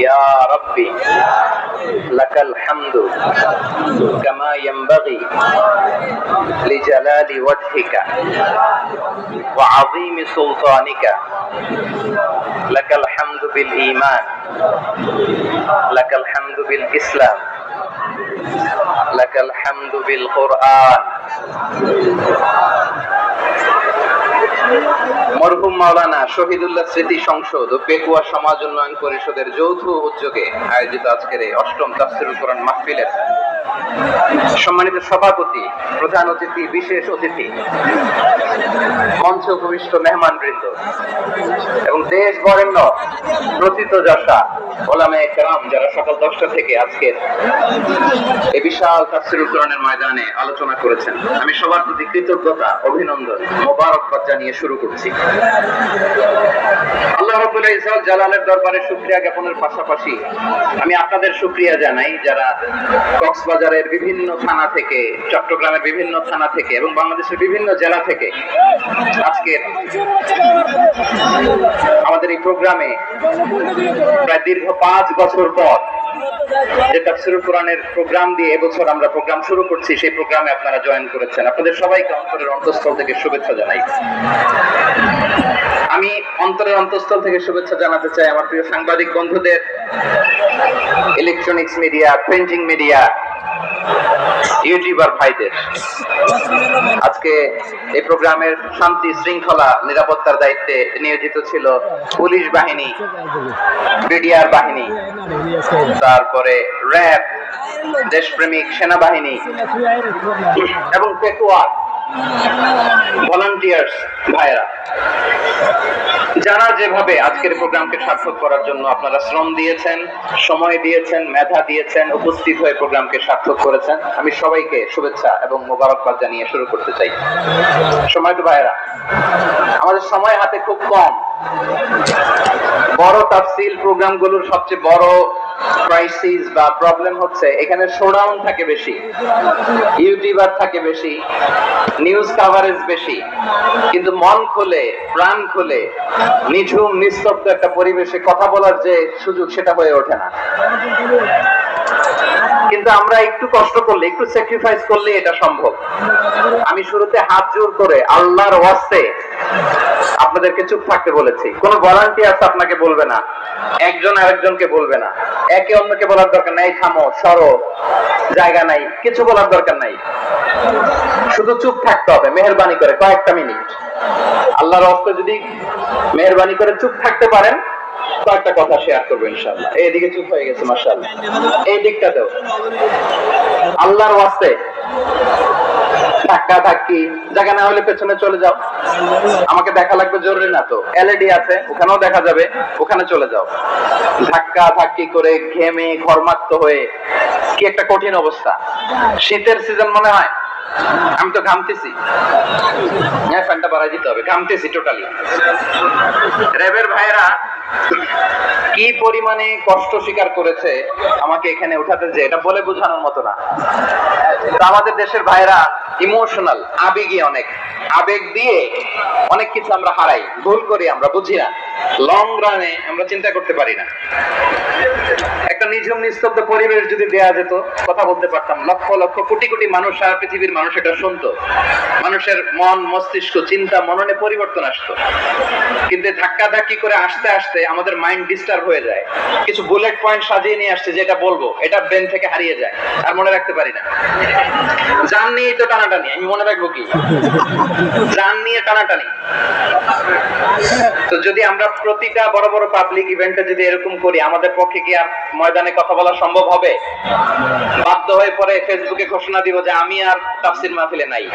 ইয়া রাব্বি লাকাল হামদু কামা ইয়ানবাগি লিজালালি ওয়াজহিকা ওয়া আযীমি সুলতানিকা লাকাল হামদু বিল ঈমান লাকাল হামদু বিল ইসলাম লাকাল হামদু বিল কুরআন। মরহুম মাওলানা শহীদুল্লাহ স্মৃতি সংসদ ও পেকুয়া সমাজ উন্নয়ন পরিষদের যৌথ উদ্যোগে আয়োজিত আজকের এই অষ্টম তাফসীরুল কোরআন মাহফিলের সম্মানিত সভাপতি, প্রধান অতিথি, বিশেষ অতিথি, মঞ্চে উপবিষ্ট মেহমানবৃন্দ এবং দেশ বরেণ্য প্রথিতযশা ওলামায়ে কেরাম যারা সকাল 10টা থেকে আজকের এই বিশাল তাফসীরুল কোরআনের ময়দানে আলোচনা করেছেন, আমি সবার প্রতি কৃতজ্ঞতা, অভিনন্দন, মোবারকবাদ জানিয়ে শুরু করছি। আল্লাহ রাব্বুল ইজ্জত জালালের দরবারে শুকরিয়া জ্ঞাপনের পাশাপাশি আমি আপনাদের শুকরিয়া জানাই যারা কক্সবাজারের বিভিন্ন থানা থেকে, চট্টগ্রামের বিভিন্ন থানা থেকে এবং বাংলাদেশের বিভিন্ন জেলা থেকে আজকে আমাদের এই প্রোগ্রামে প্রায় দীর্ঘ 5 বছর পর যে তাফসীরুল কোরআনের প্রোগ্রাম দিয়ে এবছর আমরা প্রোগ্রাম শুরু করছি, সেই প্রোগ্রামে আপনারা জয়েন করেছেন। আপনাদের সবাইকে অন্তরের অন্তঃস্থল থেকে শুভেচ্ছা জানাই। আমি অন্তরের অন্তঃস্থল থেকে শুভেচ্ছা জানাতে চাই আমার প্রিয় সাংবাদিক বন্ধুদের, electronics media, printing media, YouTuber ভাইদের। আজকে এই প্রোগ্রামের শান্তি শৃঙ্খলা নিরাপত্তার দায়িত্বে নিয়োজিত ছিল পুলিশ বাহিনী, বিডিআর বাহিনী, তারপরে র্যাব, দেশপ্রেমিক সেনাবাহিনী এবং পেকুয়া ভলান্টিয়ার্স ভাইরা, যারা যেভাবে আজকের প্রোগ্রামকে সার্থক করার জন্য আপনারা শ্রম দিয়েছেন, সময় দিয়েছেন, মেধা দিয়েছেন, উপস্থিত হয়ে প্রোগ্রামকে সার্থক করেছেন, আমি সবাইকে শুভেচ্ছা এবং মোবারকবাদ জানিয়ে শুরু করতে চাই। সম্মানিত ভাইরা, আমাদের সময় হাতে খুব কম। বড় তাফসীল প্রোগ্রামগুলোর সবচেয়ে বড় ক্রাইসিস বা প্রবলেম হচ্ছে এখানে শোডাউন থাকে বেশি, ইউটিউবার থাকে বেশি, নিউজ কভারেজ বেশি, কিন্তু মন খুলে, প্রাণ খুলে, নিঝুম নিস্তব্ধ একটা পরিবেশে কথা বলার যে সুযোগ, সেটা হয়ে ওঠে না। কিন্তু আমরা একটু কষ্ট করলে, একটু স্যাক্রিফাইস করলে এটা সম্ভব। আমি শুরুতে হাত জোর করে আল্লাহর ওয়াস্তে আপনাদেরকে চুপ থাকতে বলেছি। কোন ভলান্টিয়ার্স আপনাকে বলবে না, একজন আরেকজনকে বলবে না, একে অন্যকে বলার দরকার নাই, থামো, সরো, জায়গা নাই, কিছু বলার দরকার নাই, শুধু চুপ থাকতে হবে মেহেরবানি করে কয়েকটা মিনিট। আল্লাহর ওয়াস্তে যদি মেহেরবানি করে চুপ থাকতে পারেন, কয়েকটা কথা শেয়ার করবো ইনশাআল্লাহ। এইদিকে চুপ হয়ে গেছে মাশাআল্লাহ, এই দিকটাতেও আল্লাহর ওয়াস্তে ধাক্কা ধাক্কি, জায়গা না হলে পেছনে চলে যাও, আমাকে দেখা লাগবে জরুরি না তো, এলইডি আছে ওখানেও দেখা যাবে, ওখানে চলে যাও। ধাক্কা ধাক্কি করে ঘেমে ঘর্মাক্ত হয়ে কি একটা কঠিন অবস্থা। শীতের সিজন মনে হয়, আমি তো ঘামতেছি, হ্যাঁ ফ্যানটা বাড়াই দিতে হবে, ঘামতেছি টোটালি। র্যাবের ভাইয়েরা কি পরিমাণে কষ্ট স্বীকার করেছে আমাকে এখানে উঠাতে, যে এটা বলে বোঝানোর মতো না। আমাদের দেশের ভাইয়েরা ইমোশনাল, আবেগী, অনেক আবেগ দিয়ে অনেক কিছু আমরা হারাই, ভুল করি, আমরা বুঝি না, লং রানে আমরা চিন্তা করতে পারি না। একটা নিঝুম নিস্তব্ধ পরিবেশ যদি দেয়া যেত, কথা বলতে পারতাম, লক্ষ লক্ষ কোটি কোটি মানুষ, সারা পৃথিবীর মানুষ এটা শুনতো, মানুষের মন, মস্তিষ্ক, চিন্তা, মননে পরিবর্তন আসতো। কিন্তু ধাক্কা ধাক্কি করে আসতে আসতে আমাদের মাইন্ড ডিস্টার্ব হয়ে যায়। কিছু বুলেট পয়েন্ট সাজিয়ে নিয়ে আসছে, যেটা বলবো এটা ব্রেন থেকে হারিয়ে যায়, আর মনে রাখতে পারি না। জান নিয়ে তো টানাটানি, আমি মনে রাখবো কি? জান নিয়ে টানাটানি। তো যদি আমরা প্রতিটা বড় বড় পাবলিক ইভেন্টে যদি এরকম করি, আমাদের পক্ষে কি আর ময়দানে কথা বলা সম্ভব হবে? বাধ্য হয়ে পরে ফেসবুকে ঘোষণা দিব যে আমি আর তাফসীর মাহফিলে নাই,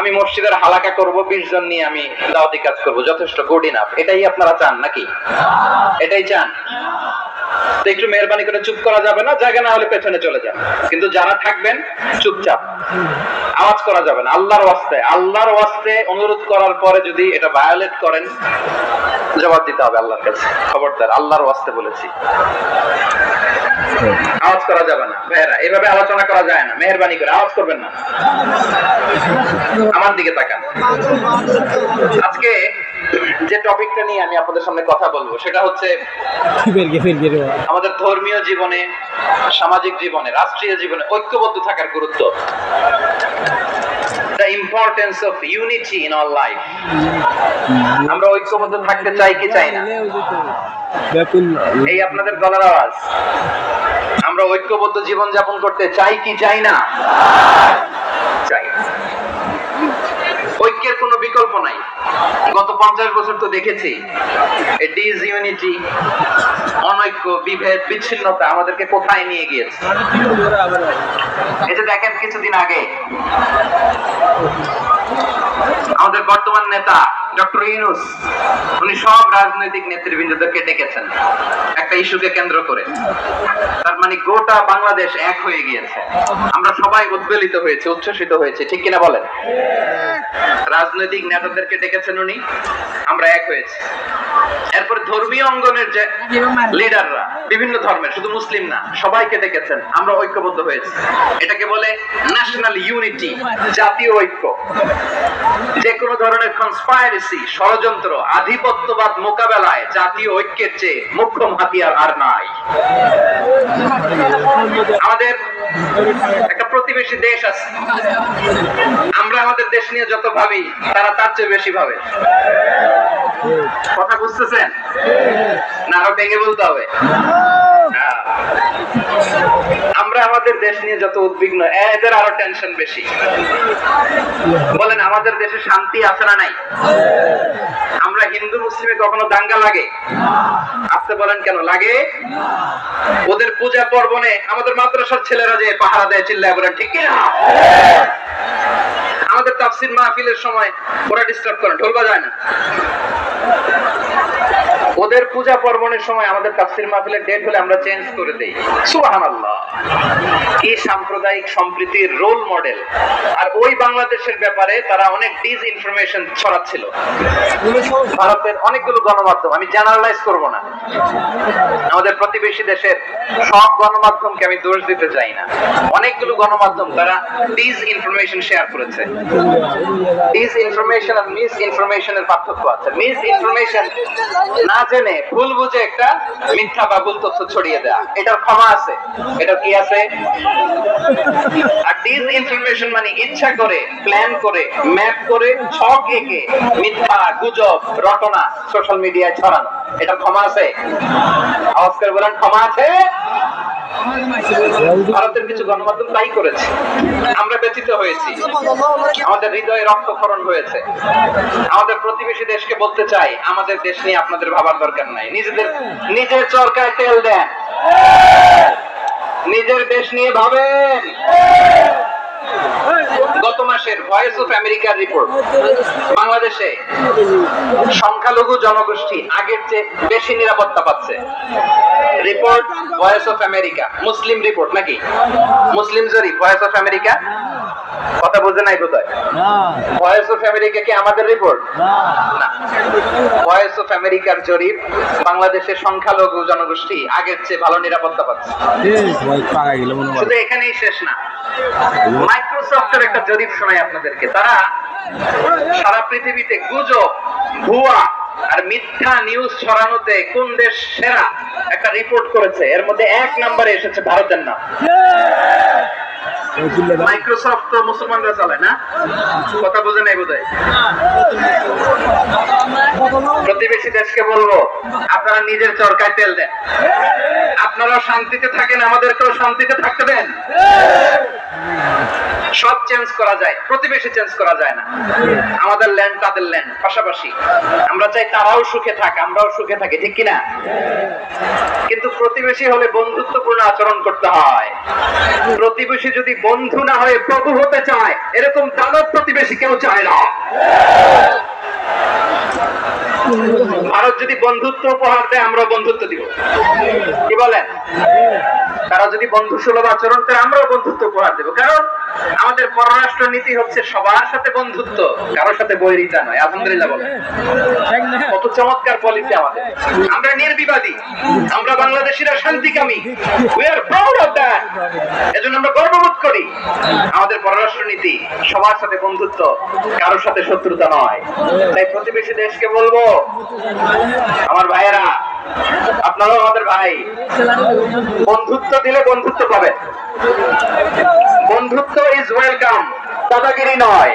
আমি মসজিদের হালাকা করব, 20 জন নিয়ে আমি দাওয়াতি কাজ করব, যথেষ্ট, গুড ইনাফ। এটাই আপনারা চান নাকি? এটাই চান? তো একটু মেহরবানি করে চুপ করা যাবে না, জায়গা না হলে পেছনে চলে যান, কিন্তু যারা থাকবেন চুপচাপ, আওয়াজ করা যাবে না। আল্লাহর ওয়াস্তে, আল্লাহর ওয়াস্তে অনুরোধ করার পরে যদি এটা ভায়োলেট করেন, জবাব দিতে হবে আল্লাহর কাছে। খবরদার, আল্লাহর ওয়াস্তে বলেছি, আওয়াজ করা যাবে না। ভাইরা, এইভাবে আলোচনা করা যায় না, মেহরবানি করে আওয়াজ করবেন না। আমার দিকে তাকান। আজকে যে টপিকটা নিয়ে আমি আপনাদের সামনে কথা বলবো সেটা হচ্ছে আমাদের ধর্মীয় জীবনে, সামাজিক জীবনে, রাষ্ট্রীয় জীবনে ঐক্যবদ্ধ থাকার গুরুত্ব। The importance of unity in our life. আমরা ঐক্যবদ্ধ থাকতে চাই কি চাই না? এই আপনাদের গলার আওয়াজ। আমরা ঐক্যবদ্ধ জীবন যাপন করতে চাই কি চাই না? চাই। ঐক্যের কোনো বিকল্প নাই। গত 50 বছর তো দেখেছি এই ডিসইউনিটি, অনৈক্য, বিভেদ, বিচ্ছিন্নতা আমাদেরকে কোথায় নিয়ে গিয়েছে। এই যে দেখেন কিছুদিন আগে আমাদের বর্তমান নেতা ডক্টর ইউনূস, উনি সব রাজনৈতিক নেতৃবৃন্দদেরকে ডেকেছেন একটা ইস্যুকে কেন্দ্র করে। তার মানে গোটা বাংলাদেশ এক হয়ে গিয়েছে। আমরা সবাই উদ্বেলিত হয়েছে, উচ্ছ্বসিত হয়েছে, ঠিক কিনা বলেন? রাজনৈতিক নেতাদেরকে ডেকেছেন উনি, আমরা এক হয়েছি। এরপর ধর্মীয় অঙ্গনের যে লিডাররা, বিভিন্ন ধর্মের, শুধু মুসলিম না, সবাইকে ডেকেছেন, আমরা ঐক্যবদ্ধ হয়েছি। এটাকে বলে ন্যাশনাল ইউনিটি, জাতীয় ঐক্য। যে কোনো ধরনের কনস্পাইরেসি, ষড়যন্ত্র, আধিপত্যবাদ মোকাবেলায় জাতীয় ঐক্যের চেয়ে মুখ্য হাতিয়ার আর নাই। আমাদের একটা প্রতিবেশী দেশ আছে, আমরা আমাদের দেশ নিয়ে যত ভাবি তারা তার চেয়ে বেশি ভাবে। কথা বুঝতেছেন না? আরো ভেঙে বলতে হবে। আমরা আমাদের দেশ নিয়ে যত উদ্বিগ্ন, এদের আরো টেনশন বেশি। বলেন আমাদের দেশে শান্তি আছে না নাই? আমরা হিন্দু মুসলিমে কখনো দাঙ্গা লাগে? আসতে বলেন কেন লাগে? ওদের পূজা পার্বণে আমাদের মাদ্রাসার ছেলেরা যে পাহারা দেয়, চিল্লায় বলেন ঠিক কিনা? আমাদের তাফসীর মাহফিলের সময় ওরা ডিস্টার্ব করে, ঢোল বাজায় না। ওদের পূজা পার্বণের সময় আমাদের তাফসীর মাহফিলের ডেট হলে আমরা চেঞ্জ করে দেই। সুবহানাল্লাহ, কি সাম্প্রদায়িক সম্প্রীতির রোল মডেল। আর ওই বাংলাদেশের ব্যাপারে তারা অনেক ডিসইনফরমেশন ছড়াচ্ছিল। ভারতের অনেকগুলো গণমাধ্যম, আমি জেনারেলাইজ করব না, আমাদের প্রতিবেশী দেশের সব গণমাধ্যমকে আমি দোষ দিতে চাই না, অনেকগুলো গণমাধ্যম তারা ডিসইনফরমেশন শেয়ার করেছে। ডিসইনফরমেশন আর মিস ইনফরমেশনের পার্থক্য আছে। মিস ইনফরমেশন না জেনে ভুল বুঝে একটা মিথ্যা বা ভুল তথ্য ছড়িয়ে দেয়া, এটার ক্ষমা আছে, এটার কি আছে? আর ডিসইনফরমেশন মানে ইচ্ছা করে, প্ল্যান করে, ম্যাপ করে, ছক এঁকে মিথ্যা, গুজব, রটনা সোশ্যাল মিডিয়ায় ছড়ানো, এটার ক্ষমা আছে? আওয়াজ করে বলেন ক্ষমা আছে? ভারতের কিছু গণমাধ্যম তাই করেছে, আমরা ব্যথিত হয়েছি, আমাদের হৃদয়ে রক্তক্ষরণ হয়েছে। আমাদের প্রতিবেশী দেশকে বলতে চাই, আমাদের দেশ নিয়ে আপনাদের ভাবার দরকার নাই, নিজের চরকায় তেল দেন, নিজের দেশ নিয়ে ভাবেন। গত মাসের ভয়েস অফ আমেরিকার রিপোর্ট, বাংলাদেশে সংখ্যালঘু জনগোষ্ঠী আগের চেয়ে বেশি নিরাপত্তা পাচ্ছে। Report voice of America, Muslim report নাকি? মুসলিম জরিপ, ভয়েস অফ আমেরিকা। কথা বুঝে নাই বোধহয়? ভয়েস অফ আমেরিকা কি আমাদের রিপোর্ট না? ভয়েস অফ আমেরিকার জরিপ, বাংলাদেশের সংখ্যালঘু জনগোষ্ঠী আগের চেয়ে ভালো নিরাপত্তা পাচ্ছে। শুধু এখানেই শেষ না, মাইক্রোসফটের একটা জরিপ শোনাই আপনাদেরকে। তারা সারা পৃথিবীতে গুজব, ভুয়া আর মিথ্যা নিউজ ছড়ানোতে কোন দেশ সেরা একটা রিপোর্ট করেছে। এর মধ্যে 1 নম্বরে এসেছে ভারতের নাম। মাইক্রোসফট তো মুসলমানরা চালায় না? কথা বুঝে নাই বোধহয়? প্রতিবেশী দেশকে বলবো, আপনারা নিজের চরকায় তেল দেন, আপনারাও শান্তিতে থাকেন, আমাদেরকেও শান্তিতে থাকতে দেন। সব চেঞ্জ করা যায়, প্রতিবেশী চেঞ্জ করা যায় না। আমাদের ল্যান্ড তাদের ল্যান্ড, পাশাপাশি। আমরা চাই তারাও সুখে থাক, আমরাও সুখে থাকি, ঠিক কিনা? কিন্তু প্রতিবেশী হলে বন্ধুত্বপূর্ণ আচরণ করতে হয়। প্রতিবেশী যদি বন্ধু না হয়ে প্রভু হতে চায়, এরকম দানব প্রতিবেশী কেউ চায় না। ভারত যদি বন্ধুত্ব উপহার দেয়, আমরা বন্ধুত্ব দিব, কি বলেন? তারা যদি যদি বন্ধুসুলভ আচরণ করে আমরাও বন্ধুত্ব উপহার দেবো, কারণ আমাদের পররাষ্ট্র নীতি হচ্ছে সবার সাথে বন্ধুত্ব, কারোর সাথে বৈরিতা নয়। আলহামদুলিল্লাহ বলেন, কত চমৎকার পলিসি আমাদের। আমরা নির্বিবাদী, আমরা বাংলাদেশিরা শান্তিকামী, we are proud of that. এজন্য আমরা গর্ববোধ করি আমাদের পররাষ্ট্র নীতি সবার সাথে বন্ধুত্ব, কারোর সাথে শত্রুতা নয়। তাই প্রতিবেশী দেশকে বলবো, আমার ভাইয়েরা আপনারাও আমাদের ভাই, বন্ধুত্ব দিলে বন্ধুত্ব পাবেন। বন্ধুত্ব ইজ ওয়েলকাম, দাদাগিরি নয়।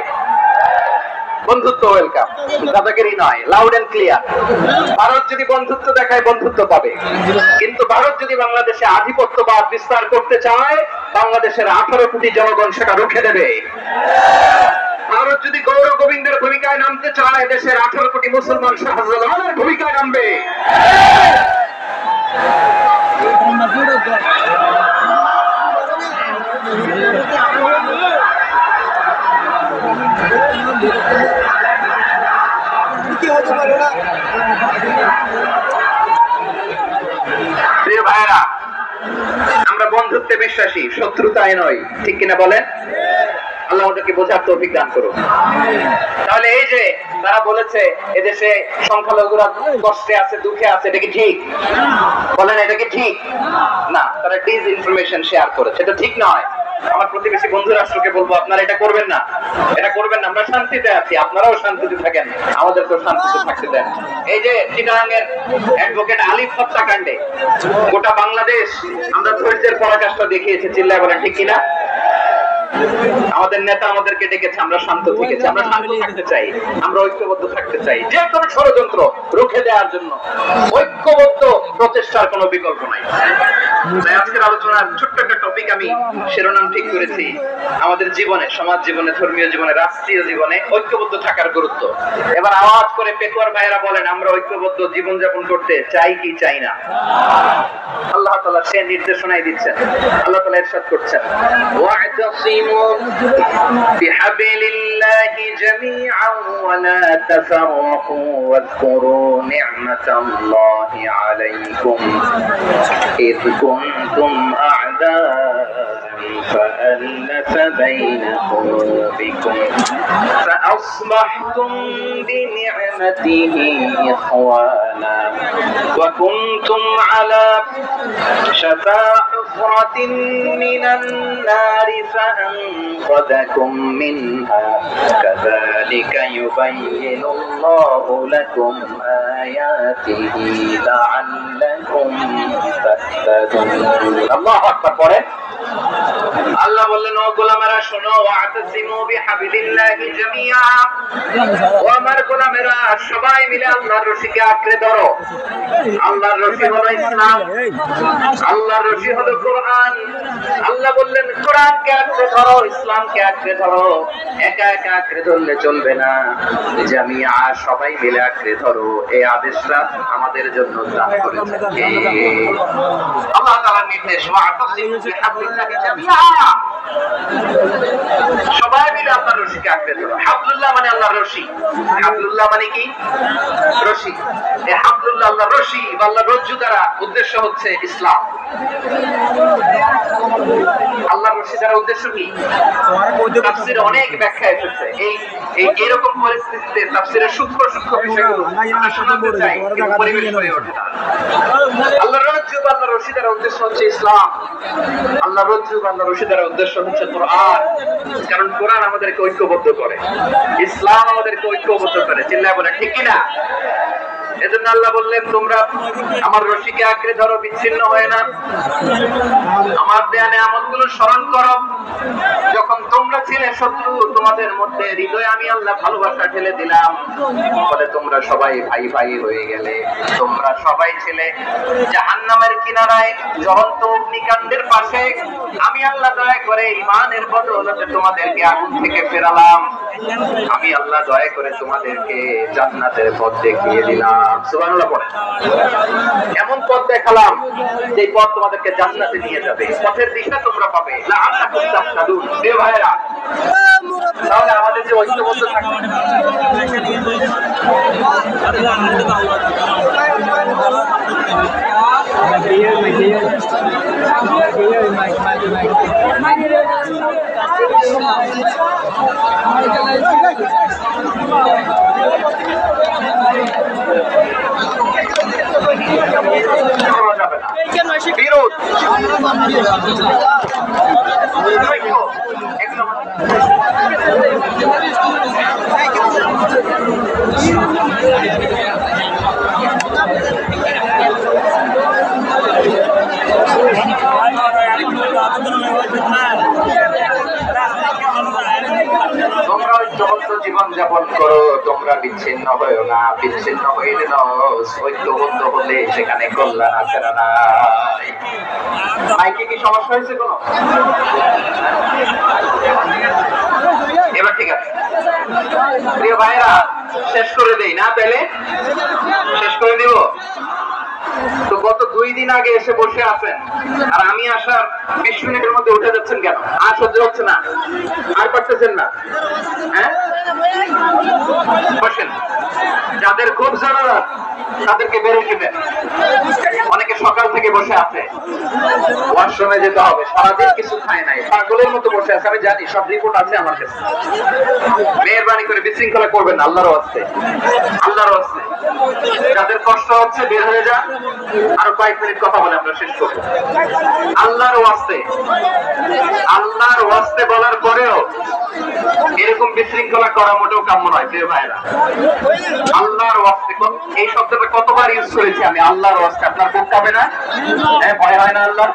বন্ধুত্ব ওয়েলকাম, দাদাগিরি নয়, লাউড এন্ড ক্লিয়ার। ভারত যদি বন্ধুত্ব দেখায় বন্ধুত্ব পাবে, কিন্তু ভারত যদি বাংলাদেশে আধিপত্যবাদ বিস্তার করতে চায়, বাংলাদেশের 18 কোটি জনগণ সেটা রুখে দেবে। ভারত যদি গৌর গোবিন্দের ভূমিকায় নামতে চায়, দেশের 18 কোটি মুসলমান শাহজালালের ভূমিকায় নামবে। প্রিয় ভাইরা, আমরা বন্ধুত্বে বিশ্বাসী, শত্রুতায় নয়, ঠিক কিনা বলেন? আল্লাহ আমাদেরকে বোঝার তৌফিক দান করুন। তাহলে এই যে তারা বলেছে এদেশে সংখ্যালঘুরা কষ্টে আছে, দুঃখে আছে, এটা কি ঠিক? বলেন, এটা কি ঠিক? না, তারা ডিস ইনফরমেশন শেয়ার করেছে, এটা ঠিক নয়। আমার প্রতিবেশী বন্ধু রাষ্ট্রকে বলবো, আপনারা এটা করবেন না, এটা করবেন না। আমরা শান্তিতে আছি, আপনারাও শান্তিতে থাকেন, আমাদেরকেও শান্তিতে থাকতে দেন। এই যে চিটাগাংয়ের অ্যাডভোকেট আলিফ হত্যাকাণ্ডে গোটা বাংলাদেশ আমরা ধৈর্যের পরাকাষ্ঠা দেখিয়েছি, চিল্লায় বলেন ঠিক কিনা? আমাদের নেতা আমাদেরকে ডেকেছে, আমরা শান্ত থেকেছি। আমরা শান্ত থাকতে চাই, আমরা ঐক্যবদ্ধ থাকতে চাই। যে কোনো ষড়যন্ত্র রুখে দেওয়ার জন্য ঐক্যবদ্ধ প্রচেষ্টার কোনো বিকল্প নাই। আজকের আলোচনার ছোট্ট একটা টপিক আমি শিরোনাম ঠিক করেছি, আমাদের জীবনে, সমাজ জীবনে, ধর্মীয় জীবনে, রাষ্ট্রীয় জীবনে ঐক্যবদ্ধ থাকার গুরুত্ব। এবার আওয়াজ করে পেকুয়ার ভাইয়েরা বলেন, আমরা ঐক্যবদ্ধ জীবনযাপন করতে চাই কি চাই না? আল্লাহ তাআলা সে নির্দেশনাই দিচ্ছেন। আল্লাহ তাআলা ইরশাদ করছেন, ওয়া'তাসিমু বিহাবলিল্লাহি জামিআন ওয়া লা তাফাররাকু ওয়াযকুরু নি'মাতাল্লাহি আলাইকুম ইয কুনতুম আ'দাআন ফাআল্লাফা বাইনা কুলুবিকুম فأصبحتم بنعمته إخوانا وكنتم على شفا حفرة من النار فأنقذكم منها كذلك يبين الله لكم آياته لعلكم تهتدون الله أكبر। আল্লাহ বললেন, ও গোলামেরা শোনো, ওয়াতাসিমু বিহাবলিল্লাহি জামিআ, ও আমার গোলামেরা সবাই মিলে আল্লাহর রশিকে আঁকড়ে ধরো। আল্লাহর রশি হলো ইসলাম, আল্লাহর রশি হলো কোরআন। আল্লাহ বললেন, কোরআনকে আঁকড়ে ধরো, ইসলামকে আঁকড়ে ধরো। একা একা আঁকড়ে ধরলে চলবে না, জামিআ সবাই মিলে আঁকড়ে ধরো। এই আদেশটা আমাদের জন্য দান করেছেন আল্লাহ তাআলার নির্দেশ। ওয়াতাসিমু বিহাবলিল্লাহি জামিআ, সবাই মিলে আল্লাহর রশিকে আঁকড়ে ধরো। হাবলুল্লাহ মানে আল্লাহর রশি। হাবলুল্লাহ মানে কি? রশি। এই হাবলুল্লাহ আল্লাহর রশি বা আল্লাহর রজ্জু দ্বারা উদ্দেশ্য হচ্ছে ইসলাম। আল্লাহর রশি দ্বারা উদ্দেশ্য কি? তাফসীরে অনেক ব্যাখ্যা এসেছে। এই এরকম পরিস্থিতিতে তাফসীরের সূক্ষ্ম সূক্ষ্ম বিষয়গুলো আমরা শোনাতে চাই, কিন্তু পরিবেশ হয়ে ওঠে না। আল্লাহর রজ্জু বা আল্লাহর রশি দ্বারা উদ্দেশ্য হচ্ছে ইসলাম। আল্লাহর রজ্জু বা আল্লাহর রশি দ্বারা উদ্দেশ্য হচ্ছে কোরআন, কারণ কোরআন আমাদেরকে ঐক্যবদ্ধ করে, ইসলাম আমাদেরকে ঐক্যবদ্ধ করে। চিল্লায় বলে ঠিক কিনা? এজন্য আল্লাহ বললেন, তোমরা আমার রশিকে আঁকড়ে ধরো, বিচ্ছিন্ন হয় না। আমার দেয়া নিয়ামতগুলো স্মরণ করো। যখন তোমরা ছিলে শত্রু, তোমাদের মধ্যে হৃদয়ে আমি আল্লাহ ভালোবাসা ঢেলে দিলাম, ফলে তোমরা সবাই ভাই ভাই হয়ে গেলে। তোমরা সবাই ছিলে জাহান্নামের কিনারায়, জ্বলন্ত অগ্নিকাণ্ডের পাশে। আমি আল্লাহ দয়া করে ঈমানের বদৌলতে তোমাদেরকে আগুন থেকে ফেরালাম। আমি আল্লাহ দয়া করে তোমাদেরকে জান্নাতের পথ দেখিয়ে দিলাম। সুবহানাল্লাহ পড়ে। এমন পথ দেখালাম যে পথ তোমাদেরকে জান্নাতে নিয়ে যাবে, পথের দিশা তোমরা পাবে। লাআল্লাকুম তাহতাদুন। প্রিয় ভাইরা, তাহলে আমাদের যে ঐক্যবদ্ধ থাকবে, বিরোধ তোমরা ঐক্যবদ্ধ জীবন যাপন করো, তোমরা বিচ্ছিন্ন হয়েও না। বিচ্ছিন্ন হইলে ঐক্যবদ্ধ হলে সেখানে কল্যাণ আছে না নাই? মাইকে কি সমস্যা হয়েছে কোনো? এবার ঠিক আছে প্রিয় ভাইরা, শেষ করে দেই না? তাহলে শেষ করে দিব। তো গত 2 দিন আগে এসে বসে আছেন, আর আমি আসার 20 মিনিটের মধ্যে উঠে যাচ্ছেন কেন? আর সহ্য হচ্ছে না? আর পারতেছেন না? হ্যাঁ, বসেন। যাদের খুব জরুরত তাদেরকে বের দিবেন। অনেকে সকাল থেকে বসে আছে, ওয়াশরুমে যেতে হবে, সারাদিন কিছু খায় নাই, পাগলের মতো বসে আছে। আমি জানি, সব রিপোর্ট আছে আমার কাছে। মেহেরবানি করে বিশৃঙ্খলা করবেন না, আল্লাহর ওয়াস্তে, আল্লাহর ওয়াস্তে। যাদের কষ্ট হচ্ছে বের হয়ে যান, আরো কয়েক মিনিট কথা বলে আমরা শেষ করবো। আল্লাহর ওয়াস্তে, আল্লাহর ওয়াস্তে বলার পরেও এরকম বিশৃঙ্খলা করা মোটেও কাম্য নয় প্রিয় ভাইরা। আল্লাহর ওয়াস্তে, এই শব্দটা কতবার ইউজ করেছি আমি, আল্লাহর ওয়াস্তে। আপনার বুক কাঁপে না? হ্যাঁ, ভয় হয় না আল্লাহ?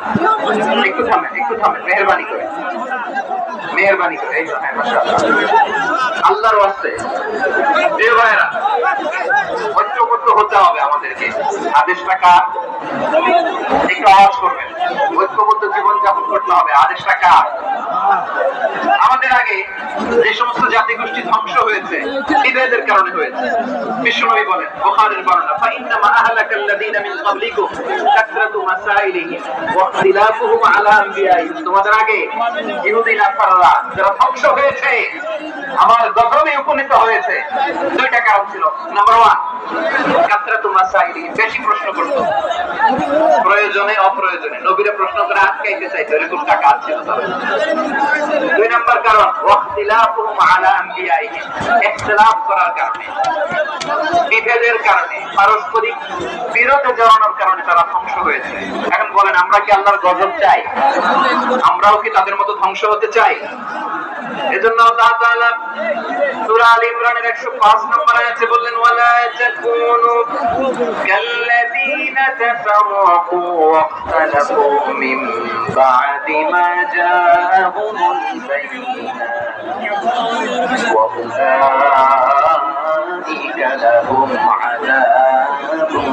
একটু থামেন, একটু থামেন, মেহেরবানি করে, মেহেরবানি করে। এই হ্যাঁ, মাশাআল্লাহ। আল্লাহর ওয়াস্তে প্রিয় ভাইরা, ঐক্যবদ্ধ হতে হবে আমাদেরকে। আদেশটা কার? একটু আওয়াজ করবেন। ঐক্যবদ্ধ জীবন যাপন করতে হবে, আদেশটা কার? আমাদের আগে যে সমস্ত জাতিগোষ্ঠী ধ্বংস হয়েছে বিভেদের কারণে হয়েছে। বিশ্বনবী বলেন, বুখারীর বর্ণনা, ফাইন্নামা আহলাকাল্লাযীনা মিন ক্বাবলিকুম কাসরাতু মাসাইলিহিম ওয়া ইখতিলাফুহুম আলা আনবিয়াইহিম। তোমাদের আগে ইহুদি নাসারারা যারা ধ্বংস হয়েছে, আমার গজবে উপনীত হয়েছে, 2টা কারণ ছিল। নাম্বার 1, কাসরাতু মাসাইলিহিম, বেশি প্রশ্ন করতো, প্রয়োজনে অপ্রয়োজনে নবীরা প্রশ্ন করে আটকাইতে চাইতো, এরকম টাকা আছে তাদের। 2 নাম্বার কারণ, ওয়াখতিলাফুহুম আলা আনবিয়াইহিম, ইখতিলাফ করার কারণে, বিভেদের কারণে, পারস্পরিক বিরোধে জড়ানোর কারণে তারা ধ্বংস হয়েছে। এখন বলেন, আমরা কি আল্লাহর গজব চাই? আমরাও কি তাদের মতো ধ্বংস হতে চাই? এজন্য আল্লাহ তাআলা সূরা আল ইমরানের 105 নম্বর আয়াতে বললেন, ওয়ালা তাকুনু কাল্লাযীনা তাফাররাকু ওয়াখতালাফু মিন বা'দি মা জাআহুমুল বায়িনাত ওয়া উলাইকা লাহুম আযাবুন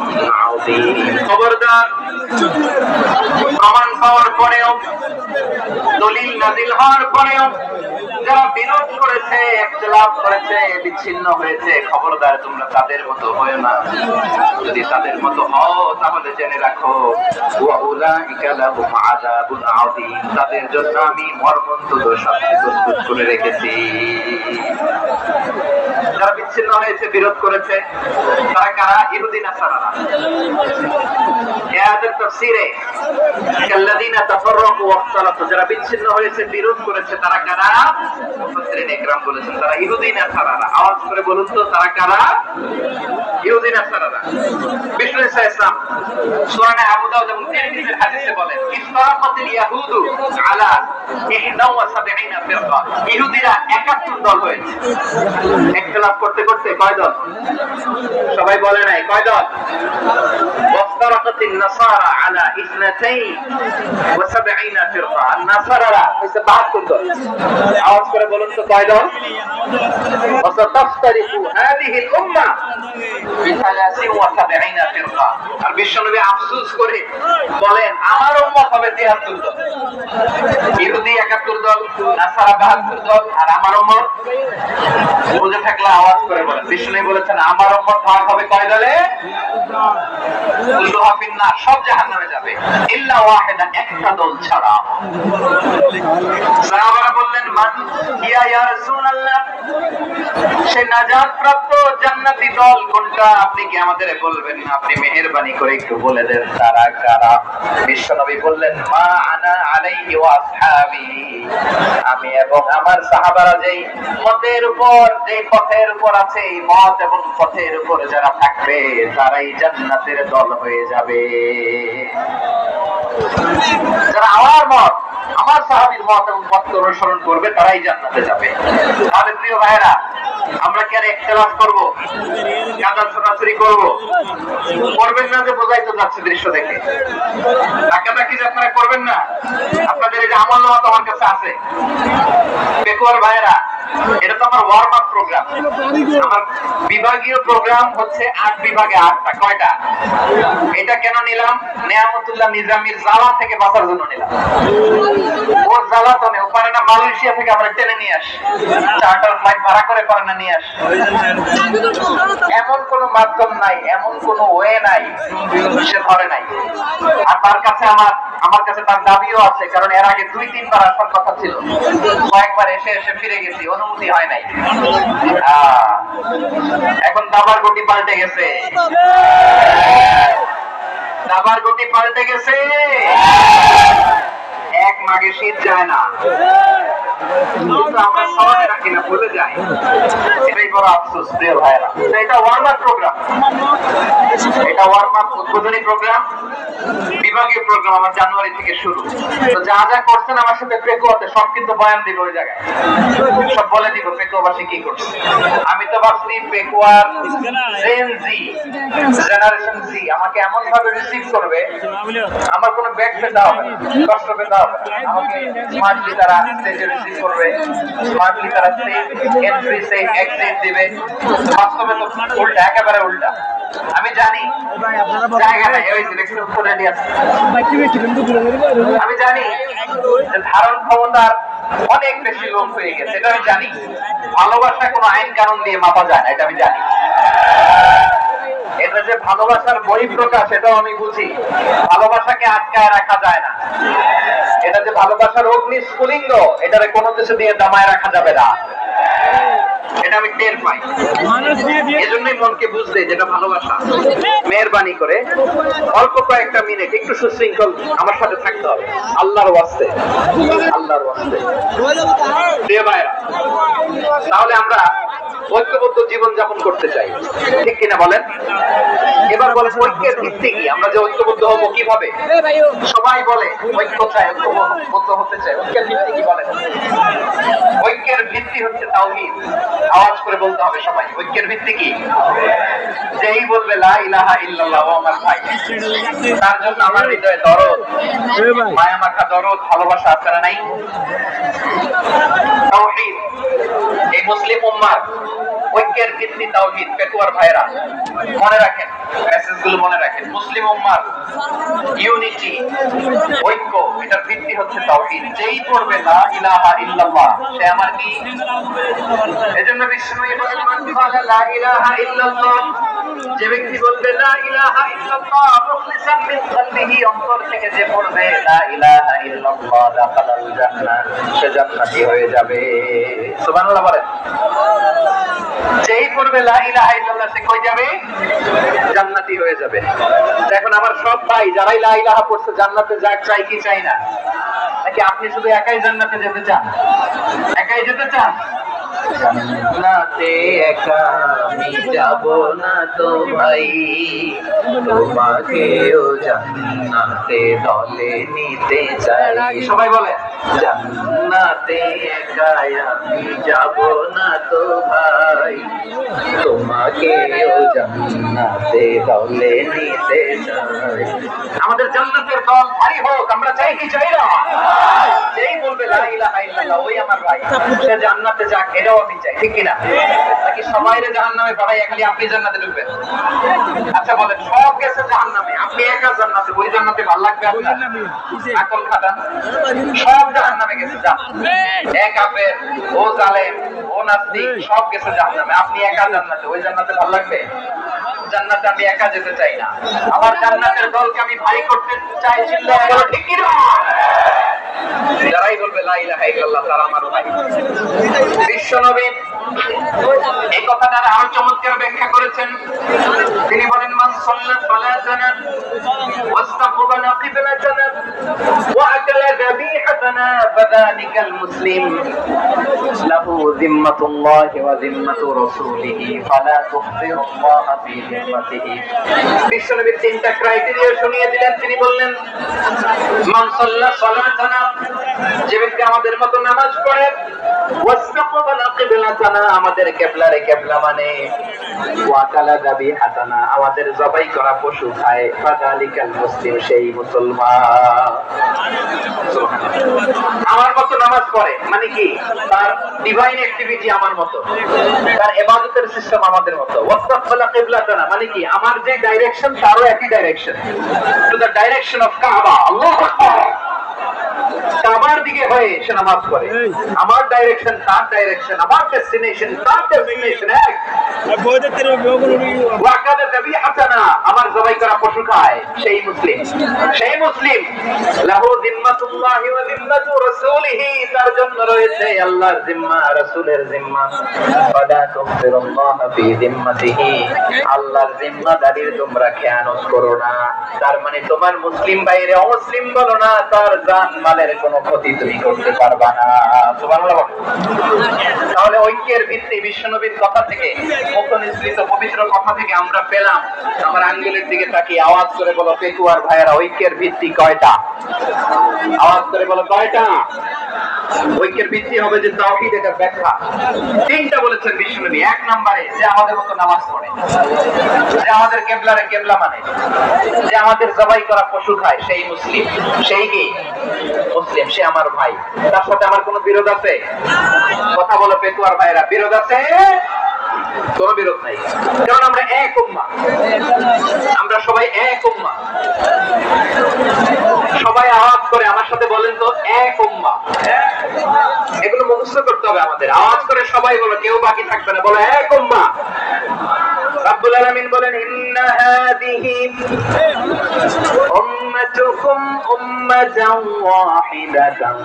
আযীম। খবরদার, প্রমাণ পাওয়ার পরেও, দলিল নাযিল হওয়ার পরেও যারা বিরোধ করেছে, ইখতিলাফ করেছে, বিচ্ছিন্ন হয়েছে, খবরদার তোমরা তাদের মতো হয় না। যদি তাদের মতো হও তাহলে জেনে রাখো, ওয়া উলাইকা লাহুম আযাবুন আযীম, তাদের জন্য আমি মর্মন্তুদ শাস্তি প্রস্তুত করে রেখেছি। যারা বিচ্ছিন্ন হয়েছে, বিরোধ করেছে, তারা কারা? ইহুদি নাসারারা। আয়াতের তাফসীরে কাল্লাযীনা তাফাররাকু ওয়াখতালাফু, যারা বিচ্ছিন্ন হয়েছে, বিরোধ করেছে, তারা কারা? মুফাসসিরিন ইকরাম বলেছেন তারা ইহুদি নাসারারা। আওয়াজ করে বলুন তো, তারা কারা? ইহুদি নাসারারা। বিষ্ণু ইসলাম সূরা আবু দাউদ এবং তিরমিজির হাদিসে বলেন, ইফতারাকাতিল ইয়াহুদু আলা 71 ফিরকা, ইহুদিরা 71 দল হয়েছে। ইখতিলাফ করতে করতে কয় দল? সবাই বলে নাই, কয় দল? ওয়াফতারাকাতিন নাসারা আলা 72 ফিরকা, আর নাসারারা হইছে 72 দল। আওয়াজ করে বলুন তো, কয় দল? ওয়াসাতাফতারিকু হাদিহিল উম্মাহ বি 73 ফিরকা। আর বিশ্বনবী আফসোস করে বলেন, আমার উম্মত হবে 73 দল। ইহুদি 71 দল, নাসারা 72 দল, আর আমার উম্মত, বুঝে থাকলে আওয়াজ করে বলেন। বিশ্বনবী বলেছেন, আমার উম্মত ভাগ হবে কয় দলে? কুল্লুহা ফিন্নার, সব জাহান্নামে যাবে, ইল্লা ওয়াহিদা, একটা দল ছাড়া। সাহাবারা বললেন, মান হিয়া ইয়া রাসূলুল্লাহ, সে নাজাত প্রাপ্ত জান্নাতি দল কোনটা? আপনি কি আমাদের বলবেন না? আপনি মেহেরবানি করে একটু বলে দেন তারা কারা? বিশ্বনবী বললেন, মা আনা আলাইহি ওয়া আসহাবি, আমি এবং আমার সাহাবারা যেই মতের উপর, যেই পথের উপর আছে, এই মত এবং পথের উপর যারা থাকবে তারাই জান্নাতের দল হয়ে যাবে। যারা আমার মত, আমার সাহাবীর মত এবং পথ অনুসরণ করবে তারাই জান্নাতে যাবে। তাহলে প্রিয় ভাইরা, আমরা কি আর ইখতিলাফ করব, গাদা ছোটাছুরি করব? করবেন না যে বোঝাই তো যাচ্ছে দৃশ্য দেখে। ডাকাডাকি যে আপনারা করবেন না, আপনাদের এই যে আমলনামা তো আমার কাছে আছে। বেকুয়ার ভাইরা, এটা তো আমার ওয়ার্ম আপ প্রোগ্রাম। আমার বিভাগীয় প্রোগ্রাম হচ্ছে 8 বিভাগে 8টা। কয়টা? এটা কেন নিলাম? নেয়ামতুল্লাহ নিজামীর জ্বালা থেকে বাঁচার জন্য নিলাম। ওর জ্বালা তো নেই, ও পারে না মালয়েশিয়া থেকে আমরা টেনে নিয়ে আসি, চার্টার ফ্লাইট ভাড়া করে পারে না নিয়ে আসি। এমন কোন মাধ্যম নাই, এমন কোন ওয়ে নাই সে ধরে নাই। আর তার কাছে আমার কাছে তার দাবিও আছে, কারণ এর আগে 2-3 বার আসার কথা ছিল, কয়েকবার এসে এসে ফিরে গেছি, অনুমতি হয় নাই। এখন দাবার গতি পাল্টে গেছে, দাবার গতি পাল্টে গেছে। এক মাঘে শীত যায় না, আমরা সবাই রাখি না, ভুলে যাই। এটাই বড় আফসোস প্রিয় ভাইরা। এটা ওয়ার্ম আপ প্রোগ্রাম, এটা ওয়ার্ম আপ উদ্বোধনী প্রোগ্রাম, বিভাগীয় প্রোগ্রাম আমার জানুয়ারি থেকে শুরু। তো যা যা করছেন আমার সাথে পেকুয়াতে সব কিন্তু বয়ান দিব ওই জায়গায়, সব বলে দিব পেকুয়াবাসী কি করছে। আমি তো ভাবছি পেকুয়ার জেন জি, জেনারেশন জি আমাকে এমন ভাবে রিসিভ করবে, আমার কোনো ব্যাগ পেতে হবে না, কষ্ট পেতে হবে না। আমাকে স্মার্টলি তারা স্টেজে রিসিভ করবে, স্মার্টলি তারা এন্ট্রি সেফ এক্সিট দিবে। বাস্তবে তো উল্টা, একেবারে উল্টা। আমি জানি জায়গা নাই, ওই সিলেকশন উত্তর রেডি আছে। আমি জানি যে ধারণ ক্ষমতার অনেক বেশি লোক হয়ে গেছে, এটা আমি জানি। ভালোবাসা কোনো আইন কানুন দিয়ে মাপা যায় না, এটা আমি জানি। এটা যে ভালোবাসার বহিঃপ্রকাশ, এটাও আমি বুঝি। ভালোবাসাকে আটকায় রাখা যায় না। এটা যে ভালোবাসার অগ্নি স্ফুলিঙ্গ, এটারে কোনো কিছু দিয়ে দামায় রাখা যাবে না, এটা আমি টের পাই। এজন্যই মনকে বুঝতে যেটা ভালোবাসা, মেহেরবানি করে অল্প কয়েকটা মিনিট একটু সুশৃঙ্খল আমার সাথে থাকতে হবে, আল্লাহর ওয়াস্তে, আল্লাহর ওয়াস্তে। প্রিয় ভাইরা, তাহলে আমরা ঐক্যবদ্ধ জীবন যাপন করতে চাই, ঠিক কিনা বলেন? এবার বলে ঐক্যের ভিত্তি কি? আমরা যে ঐক্যবদ্ধ হবো কিভাবে? সবাই বলে ঐক্য চাই, ঐক্যবদ্ধ হতে চাই। ঐক্যের ভিত্তি কি বলেন? ঐক্যের ভিত্তি হচ্ছে তাওহীদ। আওয়াজ করে বলতে হবে সবাই, ঐক্যের ভিত্তি কি? যেই বলবে লা ইলাহা ইল্লাল্লাহ, ও আমার ভাই, তার জন্য আমার হৃদয়ে দরদ, মায়া মাখা দরদ, ভালোবাসা আছে না নাই? তাওহীদ, এই মুসলিম উম্মার ঐক্যের ভিত্তি তাওহীদ। পেকুয়ার ভাইরা মনে রাখেন, মেসেজগুলো মনে রাখেন। মুসলিম উম্মার ইউনিটি, ঐক্য, এটার ভিত্তি হচ্ছে তাওহীদ। যেই পড়বে লা ইলাহা ইল্লাল্লাহ, সে আমার কি? এজন্য বিশ্বনবী বলেন, মান ক্বালা লা ইলাহা ইল্লাল্লাহ, যে ব্যক্তি বলবে লা ইলাহা ইল্লাল্লাহ মুখলিসান মিন কলবিহি, অন্তর থেকে যে পড়বে লা ইলাহা ইল্লাল্লাহ, দাখালাল জান্নাহ, সে জান্নাতি হয়ে যাবে। সুবহানাল্লাহ বলেন। যেই পড়বে লা ইলাহা ইল্লাল্লাহ, সে কই যাবে? জান্নাতি হয়ে যাবে। এখন আমার সব ভাই যারাই লা ইলাহা পড়ছে জান্নাতে যাক, চাই কি চাই না? নাকি আপনি শুধু একাই জান্নাতে যেতে চান? একাই যেতে চান? জান্নাতে একা আমি যাব না তো ভাই, তোমাকেও জান্নাতে দলে নিতে চাই। সবাই বলে জান্নাতে একা আমি যাব না তো ভাই, তোমাকেও জান্নাতে দলে নিতে চাই। আমাদের জান্নাতের দল ভারী হোক, আমরা চাই কি চাই না? যেই বলবে লা ইলাহা ইল্লাল্লাহ, ওই আমার ভাই, সে জান্নাতে যাক, এটাও আমি চাই, ঠিক কিনা? নাকি সবাইরে জাহান্নামে পাঠাই, খালি আপনি জান্নাতে ঢুকবেন? আচ্ছা বলেন, সব গেছে জাহান্নামে, আপনি একা জান্নাতে, ওই জান্নাতে ভালো লাগবে আপনার? আকল খাটান, সব জাহান্নামে গেছে, যান। এক কাফের, ও জালেম, ও নাস্তিক, সব গেছে জাহান্নামে, আপনি একা জান্নাতে, ওই জান্নাতে ভালো লাগবে? জান্নাতে আমি একা যেতে চাই না, আমার জান্নাতের দলকে আমি ভারী করতে চাই। চিল্লায় বলো ঠিক কি না? যারাই বলবে লা ইলাহা ইল্লাল্লাহ, তারা আমার ভাই। বিশ্বনবী এই কথাটা আরো চমৎকার ব্যাখ্যা করেছেন। তিনি বলেন, মান সাল্লা সালাতানা ওয়াস্তাকবালা কিবলাতানা صلاتنا فذلك المسلم له ذمة الله وذمة رسوله فلا تخفر الله في ذمته বিশ্বনবীর তিনটা ক্রাইটেরিয়া শুনিয়ে দিলেন তিনি বললেন মান সাল্লা সালাতানা যে ব্যক্তি আমাদের মতো নামাজ পড়ে ওয়াস্তাকবালা কিবলাতানা আমাদের কিবলারে কিবলা মানে ওয়াকালা যাবিহাতানা আমাদের জবাই করা পশু খায় ফাযালিকাল মুসলিম সেই মুসলমান আমার মতো নামাজ পড়ে মানে কি তার ডিভাইন অ্যাক্টিভিটি আমার মতো তার ইবাদতের সিস্টেম আমাদের মতো ওয়াস্তাকবালা কিবলাতানা মানে কি আমার যে ডাইরেকশন তারও একই direction to the direction of কাবা আল্লাহু আকবার কাবার দিকে হয়ে সে নামাজ পড়ে আমার ডাইরেকশন তার ডাইরেকশন আমার ডেস্টিনেশন তার ডেস্টিনেশন এক ওয়াকাদা যাবিহাতানা আমার জবাই করা পশু খায় সেই মুসলিম লাহু যিম্মাতুল্লাহি ওয়া যিম্মাতু রাসূলিহি তার জন্য রয়েছে আল্লাহর জিম্মা রাসূলের জিম্মা ফালা তুফিরুল্লাহ ফি যিম্মাতিহি আল্লাহর জিম্মাদারির তোমরা খেয়ানত করো না তার মানে তোমার মুসলিম বাইরে অমুসলিম বলো না তার জান মালের কোনো ক্ষতি তুমি করতে পারবা না সুবহানাল্লাহ তাহলে ঐক্যের ভিত্তি বিশ্বনবীর কথা থেকে মুখনিসৃত পবিত্র কথা থেকে আমরা পেলাম আমার আঙ্গুলের দিকে তাকিয়ে আওয়াজ করে বলো পেকুয়ার ভাইয়েরা ঐক্যের ভিত্তি কয়টা আওয়াজ করে বলো কয়টা ঐক্যের ভিত্তি হবে যে তাওহীদ এটা ব্যাখ্যা তিনটা বলেছেন বিশ্বনবী এক নম্বরে যে আমাদের মতো নামাজ পড়ে যে আমাদের কিবলারে কিবলা মানে যে আমাদের জবাই করা পশু খায় সেই মুসলিম সেই কি মুসলিম সে আমার ভাই তার সাথে আমার কোনো বিরোধ আছে কথা বলো পেকুয়ার ভাইরা বিরোধ আছে কোনো বিরোধ নাই কারণ আমরা এক উম্মাহ আমরা সবাই এক উম্মাহ সবাই আওয়াজ করে আমার সাথে বলেন তো এক উম্মাহ এগুলো মুখস্থ করতে হবে আমাদের আওয়াজ করে সবাই বলো কেউ বাকি থাকবে না বলো এক উম্মাহ রব্বুল আলামিন বলেন ইন্না হাদিহি উম্মাতুকুম উম্মাতান ওয়াহিদাতান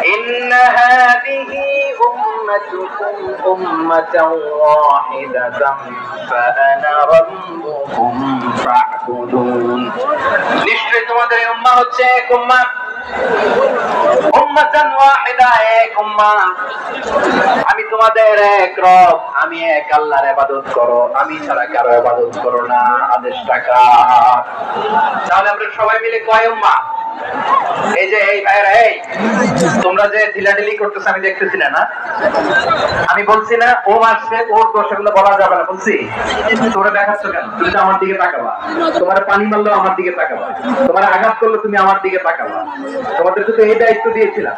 ইন্না হাদিহি উম্মাতুকুম উম্মাতান ওয়াহিদাতান ফাআনা রাব্বুকুম ফা'বুদুন নিশ্চয়ই তোমাদের এই উম্মাহ হচ্ছে এক উম্মাহ উম্মাতান ওয়াহিদা এক উম্মাহ আমি তোমাদের এক রব আমি এক আল্লাহর ইবাদত করো আমি ছাড়া কারো ইবাদত করো না আদেশটা কার তাহলে আমরা সবাই মিলে কয় উম্মাহ এই যে এই ভাইরা এই তোমরা যে ঢিলাঢিলি করতেছ আমি দেখতেছি না আমি বলছি না ও মারছে ওর দোষ এগুলো বলা যাবে না বলছি তোমরা দেখাচ্ছ কেন তুমি তো আমার দিকে তাকাবা তোমার পানি মারলো আমার দিকে তাকাবা তোমার আঘাত করলো তুমি আমার দিকে তাকাবা তোমাদেরকে তো এই দায়িত্ব দিয়েছিলাম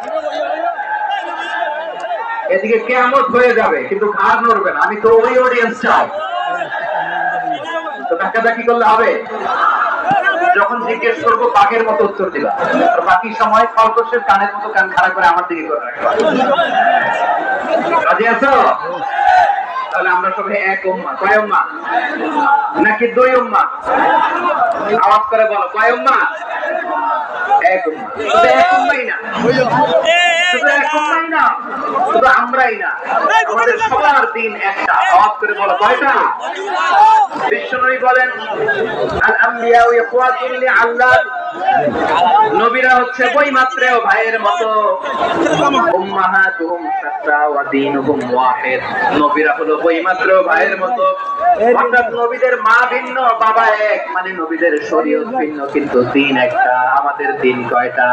এদিকে কিয়ামত হয়ে যাবে কিন্তু ঘাড় নড়বে না আমি তো ওই অডিয়েন্স চাই তো ধাক্কাধাক্কি করলে হবে যখন জিজ্ঞেস করবো বাঘের মতো উত্তর দিবা আর বাকি সময় খরগোশের কানের মতো কান খাড়া করে আমার দিকে করে রাখবা রাজি আছো তাহলে আমরা সবাই এক উম্মাহ কয় উম্মাহ নাকি দুই উম্মাহ আওয়াজ করে বলো কয় উম্মাহ এক উম্মাহ শুধু এক উম্মাহই না শুধু এক উম্মাহই না শুধু আমরাই না আমাদের সবার দিন একটা আওয়াজ করে বলো কয়টা বিশ্বনবী বলেন আল আমবিয়া ইখওয়াতুন লিআল্লাহ নবীরা হচ্ছে বইমাত্র ভাইয়ের মতো উম্মাহাতুহুম শাত্তা ওয়া দীনুহুম ওয়াহিদ নবীরা হলো বইমাত্র ভাইয়ের মতো অর্থাৎ নবীদের মা ভিন্ন বাবা এক মানে নবীদের শরীয়ত ভিন্ন কিন্তু দিন একটা আমাদের দিন কয়টা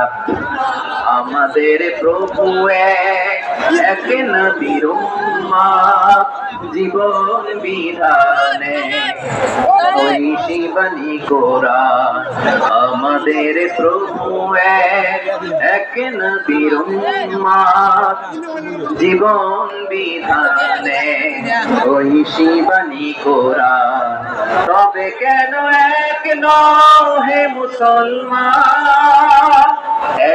আমাদের প্রভু এক এক নবীর উম্মাহ জীবন বিধানে ওই শিবানী কোরআন আমাদের প্রভু এক নবীর উম্মাহ জীবন বিধানে ওই শিবানী কোরআন তবে কেন এক নও হে মুসলমান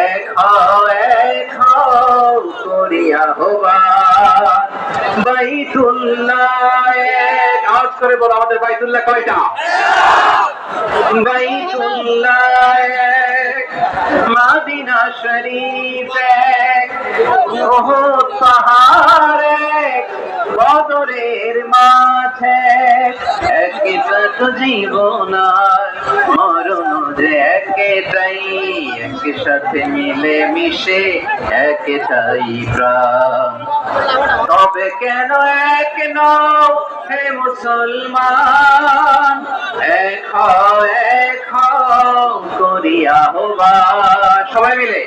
এক হও করিয়া হবান বাইতুল্লাহ এক আওয়াজ করে বলো আমাদের বাইতুল্লাহ কয়টা বাইতুল্লাহ এক মদিনা শরীফ এক ওহদ পাহাড় এক বদরের মাঠে এক জীবন আর মরণ যে এক এটাই একসাথে মিলে মিশে একটাই প্রাণ। তবে কেন এক নও হে মুসলমান, এক হও করিয়া আহ্বান। সবাই মিলে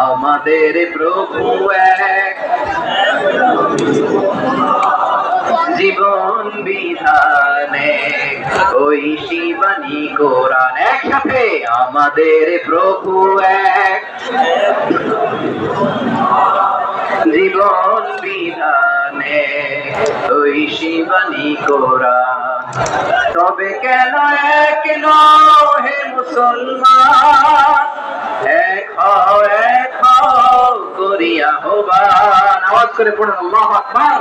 আমাদের প্রভু এক, জীবন বিধানে ওই শিবানী কোরআন। একসাথে আমাদের প্রভু এক, জীবন বিধানে ওই শিবানী কোরআন। তবে কেন এক নও হে মুসলমান, এক হও করিয়া আহ্বান। আওয়াজ করে পড়ুন আল্লাহু আকবার।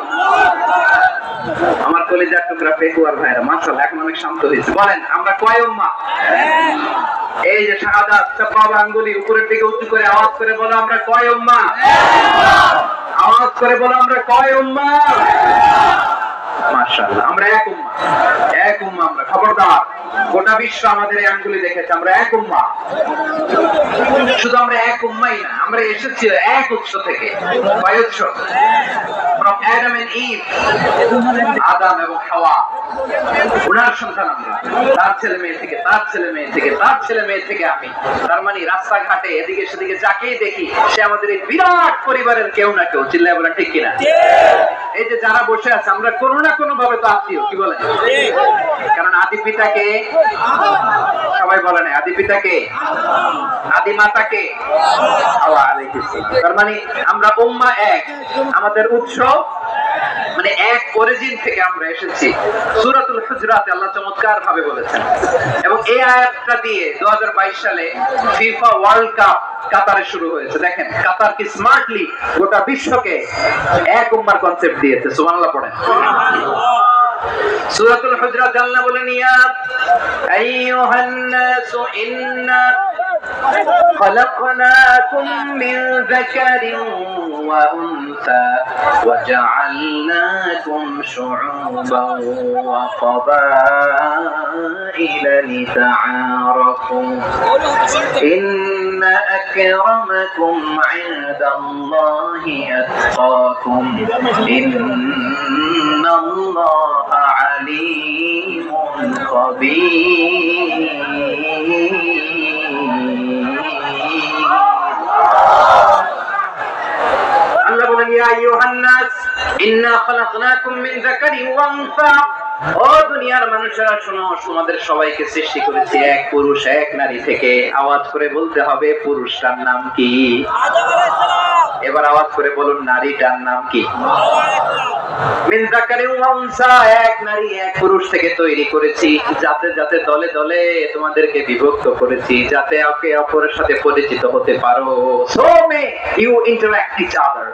আমার কলিজার টুকরা পেকুয়ার ভাইরা মাশাআল্লাহ এখন অনেক শান্ত হয়েছে। বলেন আমরা কয় উম্মাহ? এই যে শাহাদাত সব আঙ্গুলি উপরের দিকে উঁচু করে আওয়াজ করে বলো আমরা কয় উম্মাহ? আওয়াজ করে বলো আমরা কয় উম্মাহ? মাশাআল্লাহ আমরা এক উম্মাহ, এক উম্মাহ আমরা। খবরদার, গোটা বিশ্ব আমাদের এই আঙ্গুলি দেখেছে আমরা এক উম্মাহ। শুধু আমরা এক উম্মাই না, আমরা এসেছি এক উৎস থেকে। কয় উৎস? from Adam and Eve, আদম এবং হাওয়া, ওনার সন্তান আমরা। তার ছেলে মেয়ে থেকে, তার ছেলে মেয়ে থেকে, তার ছেলে মেয়ে থেকে আমি। তার মানে রাস্তাঘাটে এদিকে সেদিকে যাকেই দেখি সে আমাদের এই বিরাট পরিবারের কেউ না কেউ। চিল্লায় বলেন ঠিক কিনা? এই যে যারা বসে আছে আমরা কোনো না কোনো ভাবে তো আত্মীয়। কি বলেন? কারণ আদি পিতাকে সবাই বলে না, আদি পিতাকে, আদি মাতাকে হাওয়া আলাইহিস সালাম। তার মানে আমরা উম্মাহ এক, আমাদের উৎস মানে এক অরিজিন থেকে আমরা এসেছি। সূরাতুল হুজরাতে আল্লাহ চমৎকার ভাবে বলেছেন। এবং এই আয়াতটা দিয়ে 2022 সালে ফিফা ওয়ার্ল্ড কাপ কাতারে শুরু হয়েছে। দেখেন কাতার কি স্মার্টলি গোটা বিশ্বকে এক উম্মার কনসেপ্ট দিয়েছে। সুবহানাল্লাহ পড়েন। সূরাতুল হুজরাত আল্লাহ বলেন ইয়া আইয়ুহান নাসু ইন্না خلقناكم من ذكر وأنثى وجعلناكم شعوبا وقبائل لتعارفوا إن أكرمكم عند الله أتقاكم إن الله عليم خبير। আল্লাহ বলেন ইয়া আইয়ুহান নাস ইন্না খালাকনাকুম মিন যাকারিন ওয়া উনসা। ও দুনিয়ার মানুষেরা শোনো, তোমাদের সবাইকে সৃষ্টি করেছি এক পুরুষ এক নারী থেকে। আওয়াজ করে বলতে হবে পুরুষটার নাম কি? আদম আলাইহিস সালাম। এবার আওয়াজ করে বলুন নারীটার নাম কি? মিন যাকারিন ওয়া উনসা, এক নারী এক পুরুষ থেকে তৈরি করেছি। যাতে যাতে দলে দলে তোমাদেরকে বিভক্ত করেছি, যাতে একে অপরের সাথে পরিচিত হতে পারো। So may you interact each other.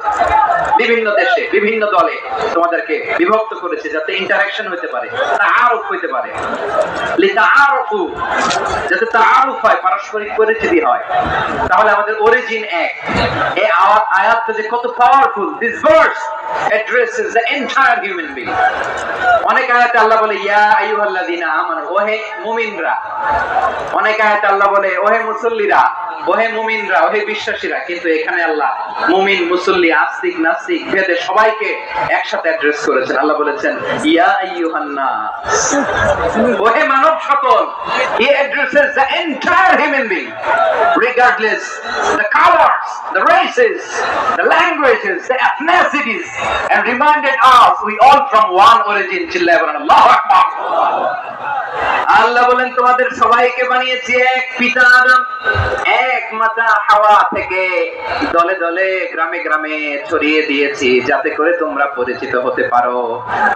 বিভিন্ন দেশে বিভিন্ন দলে তোমাদেরকে বিভক্ত করেছে যাতে ইন্টারঅ্যাকশন হতে পারে, তাআরুফ হতে পারে। লিতাআরুফু, যাতে তাআরুফ হয়, পারস্পরিক পরিচিতি হয়। তাহলে আমাদের অরিজিন এক। এই আয়াতটা যে কত powerful. This verse addresses the entire human being. অনেক আয়াতে আল্লাহ বলে ইয়া আইয়ুহাল্লাযিনা আমানু, ওহে মুমিনরা। অনেক আয়াতে আল্লাহ বলে ওহে মুসল্লিরা, ওহে মুমিনরা, ওহে বিশ্বাসীরা। কিন্তু এখানে আল্লাহ মুমিন মুসল্লি আস্তিক নাস্তিক ভেদে সবাইকে একসাথে অ্যাড্রেস করেছেন। আল্লাহ বলেছেন ইয়া আইয়ুহান নাস, ওহে মানব সকল। He addresses the entire human being regardless the colors, the races, the languages, the ethnicities, and reminded us we all from one origin. চিল্লায়ে বলেন আল্লাহু আকবার। আল্লাহ বলেন তোমাদের সবাইকে বানিয়েছি এক পিতা আদম, এক মাতা হাওয়া থেকে। দলে দলে গ্রামে গ্রামে ছড়িয়ে দিয়েছি যাতে করে তোমরা পরিচিত হতে পারো।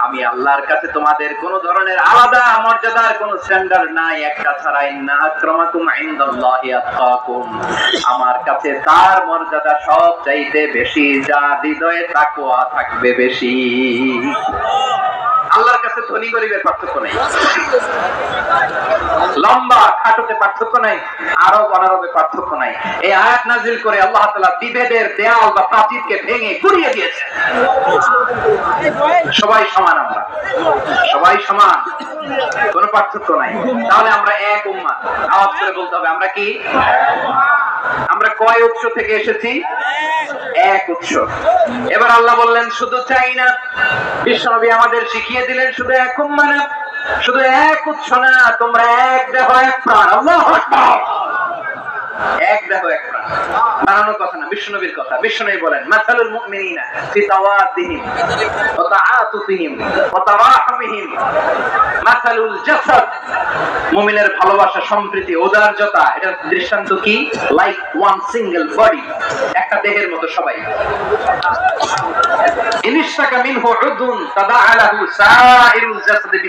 আমি আল্লাহর কাছে তোমাদের কোন ধরনের আলাদা মর্যাদার কোন স্ট্যান্ডার্ড নাই, একটা ছাড়া। ইন্না আকরামাকুম ইনদাল্লাহি আতকাকুম, আমার কাছে তার মর্যাদা সব চাইতে বেশি, যার হৃদয়ে তাকওয়া থাকবে বেশি। আল্লাহর কাছে ধনী গরিবের পার্থক্য নেই, লম্বা খাটোতে পার্থক্য নাই, আরব অনারবে পার্থক্য নাই। এই আয়াত নাজিল করে আল্লাহ তাআলা বিভেদের দেয়াল বা প্রাচীরকে ভেঙে গুড়িয়ে দিয়েছে। সবাই সমান, আমরা সবাই সমান, কোনো পার্থক্য নাই। তাহলে আমরা এক উম্মাহ। আওয়াজ করে বলতে হবে আমরা কি? আমরা কয় উৎস থেকে এসেছি? এক উৎস। এবার আল্লাহ বললেন শুধু চাই না, বিশ্বনবী আমাদের শিখিয়ে দিলেন শুধু এক উম্মাহ না, শুধু এক উৎস না, তোমরা এক দেহ এক প্রাণ। আল্লাহু আকবার। এক দেহ এক প্রাণ, বানানোর কথা না, বিশ্বনবীর কথা। বিশ্বনবী বলেন মাসালুল মুমিনিনা ফি তাওয়াদিহিম ওয়া তাআতুফিহিম ওয়া তারাহুমিহিম মাসালুল জাসাদ। মুমিনের ভালোবাসা, সম্প্রীতি, ঔদার্যতা, এটার দৃষ্টান্ত কি? লাইক ওয়ান সিঙ্গেল বডি, একটা দেহের মতো সবাই। ইনিশতাকা মিনহু উদুন তাদাআলাহু সাইরুল জাসাদ